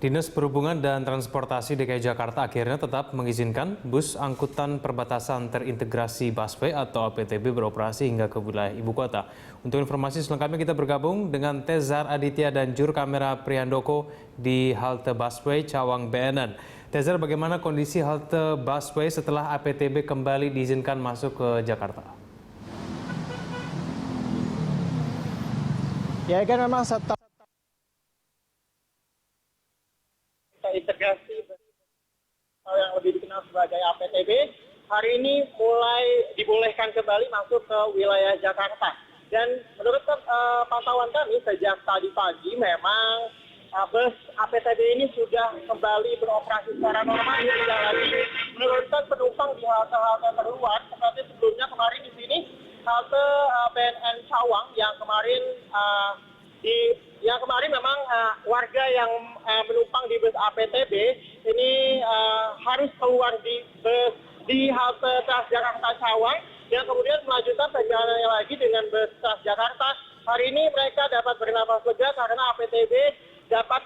Dinas Perhubungan dan Transportasi DKI Jakarta akhirnya tetap mengizinkan bus angkutan perbatasan terintegrasi busway atau APTB beroperasi hingga ke wilayah ibu kota. Untuk informasi selengkapnya kita bergabung dengan Tezar Aditya dan juru kamera Priandoko di halte busway Cawang BNN. Tezar, bagaimana kondisi halte busway setelah APTB kembali diizinkan masuk ke Jakarta? Ya kan memang setelah integrasi yang lebih dikenal sebagai APTB, hari ini mulai dibolehkan kembali masuk ke wilayah Jakarta. Dan menurut pantauan kami sejak tadi pagi memang bus APTB ini sudah kembali beroperasi secara normal, tidak lagi menurunkan penumpang di halte-halte terluar seperti sebelumnya. Kemarin di sini halte BNN Cawang yang kemarin memang warga yang menumpang di bus APTB ini harus keluar di halte Transjakarta Cawang dan kemudian melanjutkan perjalanannya lagi dengan bus Transjakarta. Hari ini mereka dapat bernapas lega karena APTB dapat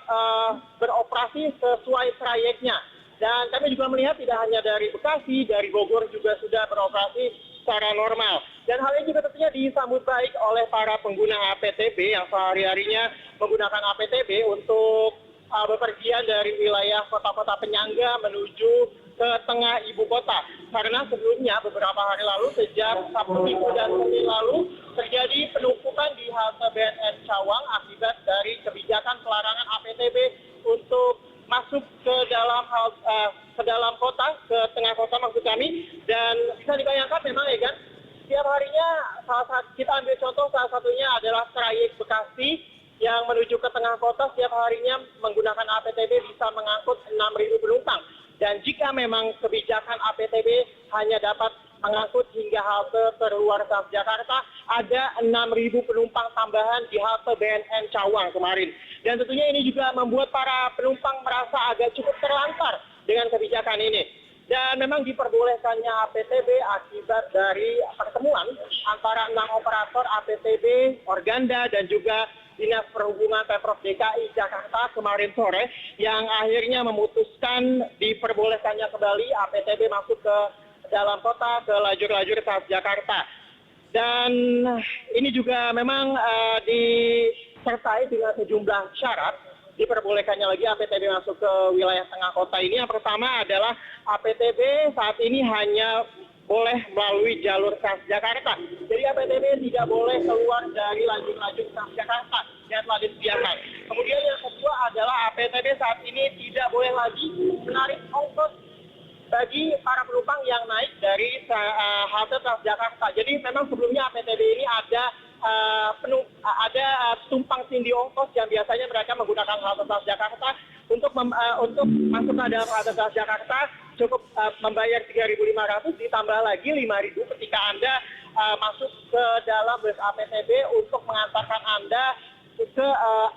beroperasi sesuai trayeknya. Dan kami juga melihat tidak hanya dari Bekasi, dari Bogor juga sudah beroperasi secara normal. Dan hal ini juga tentunya disambut baik oleh para pengguna APTB yang sehari-harinya menggunakan APTB untuk bepergian dari wilayah kota-kota penyangga menuju ke tengah ibu kota. Karena sebelumnya beberapa hari lalu sejak Sabtu Minggu dan Senin lalu terjadi penumpukan di halte BNN Cawang akibat dari kebijakan pelarangan APTB untuk masuk ke dalam kota, ke tengah kota maksud kami. Dan bisa dibayangkan memang ya kan, setiap harinya kita ambil contoh salah satunya adalah trayek Bekasi yang menuju ke tengah kota, setiap harinya menggunakan APTB bisa mengangkut 6.000 penumpang. Dan jika memang kebijakan APTB hanya dapat mengangkut hingga halte terluar Transjakarta, ada 6.000 penumpang tambahan di halte BNN Cawang kemarin. Dan tentunya ini juga membuat para penumpang merasa agak cukup terlantar dengan kebijakan ini. Dan memang diperbolehkannya APTB akibat dari pertemuan antara 6 operator APTB, Organda, dan juga Dinas Perhubungan Pemprov DKI Jakarta kemarin sore yang akhirnya memutuskan diperbolehkannya kembali APTB masuk ke dalam kota, ke lajur-lajur Transjakarta. Dan ini juga memang disertai dengan sejumlah syarat diperbolehkannya lagi APTB masuk ke wilayah tengah kota ini. Yang pertama adalah APTB saat ini hanya boleh melalui jalur Transjakarta. Jadi APTB tidak boleh keluar dari lajur-lajur Transjakarta yang telah disediakan. Kemudian yang kedua adalah APTB saat ini tidak boleh lagi menarik ongkos bagi para penumpang yang naik dari halte Transjakarta. Jadi memang sebelumnya APTB ini ada tumpang tindih ongkos yang biasanya mereka menggunakan halte Transjakarta untuk masuk ke dalam halte Transjakarta cukup membayar 3.500 ditambah lagi 5.000 ketika Anda masuk ke dalam bus APTB untuk mengantarkan Anda ke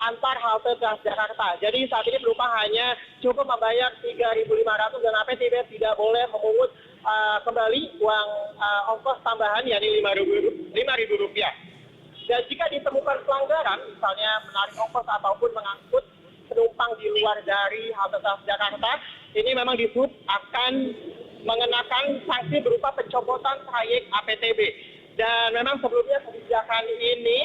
antar halte Transjakarta. Jadi saat ini penumpang hanya cukup membayar 3.500 dan APTB tidak boleh memungut kembali uang ongkos tambahan yakni Rp5.000. Dan jika ditemukan pelanggaran, misalnya menarik ongkos ataupun mengangkut penumpang di luar dari halte Transjakarta, ini memang disebut akan mengenakan sanksi berupa pencopotan trayek APTB. Dan memang sebelumnya kebijakan ini,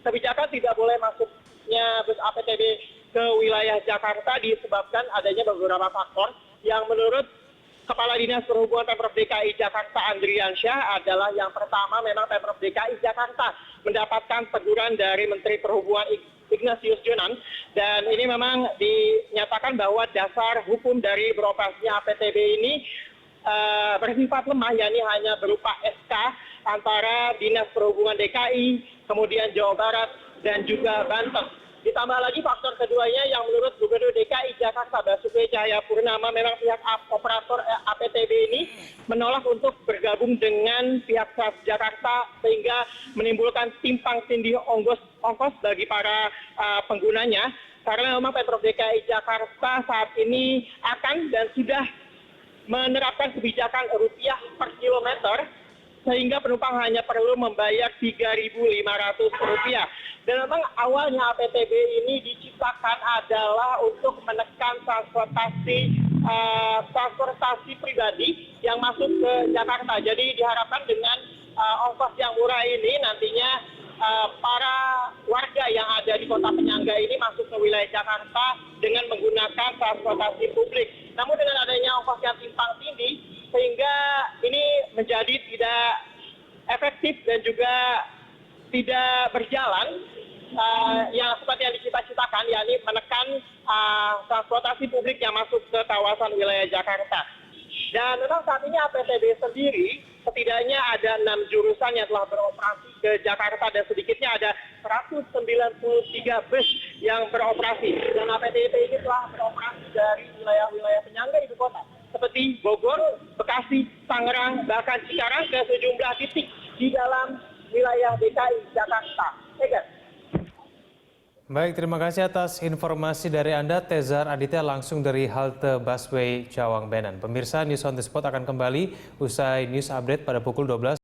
kebijakan tidak boleh masuknya bus APTB ke wilayah Jakarta disebabkan adanya beberapa faktor yang menurut Kepala Dinas Perhubungan Pemprov DKI Jakarta Andriansyah adalah yang pertama memang Pemprov DKI Jakarta mendapatkan teguran dari Menteri Perhubungan Ignatius Jonan, dan ini memang dinyatakan bahwa dasar hukum dari beroperasinya APTB ini bersifat lemah, yakni hanya berupa SK antara Dinas Perhubungan DKI, kemudian Jawa Barat, dan juga Banten. Ditambah lagi faktor keduanya yang menurut Gubernur DKI Jakarta Basuki Cahayapurnama, memang pihak operator APTB ini menolak untuk bergabung dengan pihak Transjakarta sehingga menimbulkan timpang tindih ongkos bagi para penggunanya. Karena memang Pemprov DKI Jakarta saat ini akan dan sudah menerapkan kebijakan rupiah per kilometer sehingga penumpang hanya perlu membayar Rp3.500. Dan memang awalnya APTB ini diciptakan adalah untuk menekan transportasi pribadi yang masuk ke Jakarta. Jadi diharapkan dengan ongkos yang murah ini nantinya para warga yang ada di kota penyangga ini masuk ke wilayah Jakarta dengan menggunakan transportasi publik. Namun dengan adanya ongkos yang timpang tindih, sehingga ini menjadi tidak efektif dan juga tidak berjalan yang seperti yang dicita-citakan, yakni menekan transportasi publik yang masuk ke kawasan wilayah Jakarta. Dan memang saat ini APTB sendiri setidaknya ada 6 jurusan yang telah beroperasi ke Jakarta dan sedikitnya ada 193 bus yang beroperasi. Dan APTB ini telah beroperasi dari wilayah-wilayah penyangga ibu kota seperti Bogor, Bekasi, Tangerang, bahkan Cikarang ke sejumlah titik di dalam wilayah DKI Jakarta. Baik, terima kasih atas informasi dari Anda, Tezar Aditya, langsung dari halte busway Cawang Benen. Pemirsa, News on the Spot akan kembali usai news update pada pukul 12.